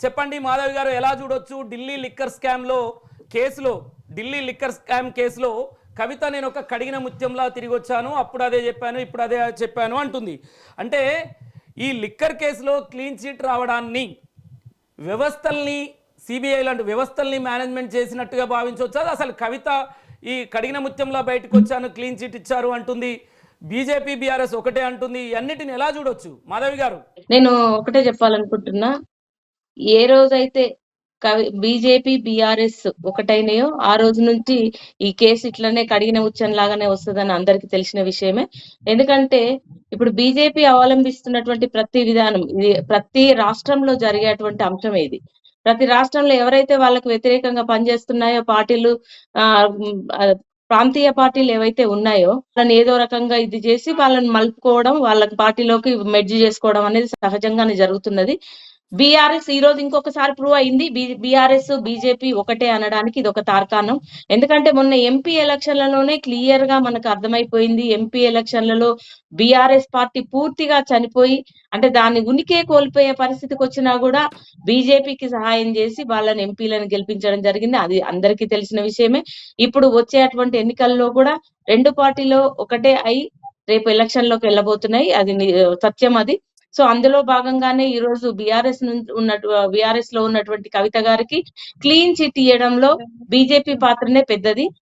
చెప్పండి మాధవి గారు, ఎలా చూడొచ్చు ఢిల్లీ లిక్కర్ స్కామ్లో కేసులో, ఢిల్లీ లిక్కర్ స్కామ్ కేసులో కవిత నేను ఒక కడిగిన ముత్యంలా తిరిగి వచ్చాను, అప్పుడు అదే చెప్పాను, ఇప్పుడు అదే చెప్పాను అంటుంది. అంటే ఈ లిక్కర్ కేసులో క్లీన్ చిట్ రావడాన్ని వ్యవస్థల్ని, సిబిఐ లాంటి వ్యవస్థల్ని మేనేజ్మెంట్ చేసినట్టుగా భావించవచ్చా? అసలు కవిత ఈ కడిగిన ముత్యంలా బయటకు వచ్చాను, క్లీన్ చిట్ ఇచ్చారు అంటుంది, బీజేపీ బీఆర్ఎస్ ఒకటే అంటుంది. అన్నిటిని ఎలా చూడొచ్చు మాధవి గారు? నేను ఒకటే చెప్పాలనుకుంటున్నా, ఏ రోజైతే బీజేపీ బీఆర్ఎస్ ఒకటైనాయో ఆ రోజు నుంచి ఈ కేసు ఇట్లనే కడిగిన ఉచ్చం లాగానే వస్తుందని అందరికి తెలిసిన విషయమే. ఎందుకంటే ఇప్పుడు బీజేపీ అవలంబిస్తున్నటువంటి ప్రతి విధానం, ఇది ప్రతి రాష్ట్రంలో జరిగేటువంటి అంశం. ఇది ప్రతి రాష్ట్రంలో ఎవరైతే వాళ్ళకు వ్యతిరేకంగా పనిచేస్తున్నాయో పార్టీలు, ప్రాంతీయ పార్టీలు ఏవైతే ఉన్నాయో వాళ్ళని ఏదో రకంగా ఇది చేసి వాళ్ళని మలుపుకోవడం, వాళ్ళకి పార్టీలోకి మెర్జ్ చేసుకోవడం అనేది సహజంగానే జరుగుతున్నది. బీఆర్ఎస్ ఈ రోజు ఇంకొకసారి ప్రూవ్ అయింది, బీఆర్ఎస్ బీజేపీ ఒకటే అనడానికి ఇది ఒక తార్కాణం. ఎందుకంటే మొన్న ఎంపీ ఎలక్షన్లలోనే క్లియర్ గా మనకు అర్థమైపోయింది, ఎంపీ ఎలక్షన్లలో బీఆర్ఎస్ పార్టీ పూర్తిగా చనిపోయి, అంటే దాని ఉనికే కోల్పోయే పరిస్థితికి వచ్చినా కూడా బీజేపీకి సహాయం చేసి వాళ్ళని ఎంపీలను గెలిపించడం జరిగింది. అది అందరికీ తెలిసిన విషయమే. ఇప్పుడు వచ్చేటువంటి ఎన్నికల్లో కూడా రెండు పార్టీలో ఒకటే అయి రేపు ఎలక్షన్ లోకి వెళ్ళబోతున్నాయి, అది సత్యం అది. సో అందులో భాగంగానే ఈ రోజు బీఆర్ఎస్ లో ఉన్నటువంటి కవిత గారికి క్లీన్ చిట్ ఇవ్వడంలో బీజేపీ పాత్రనే పెద్దది.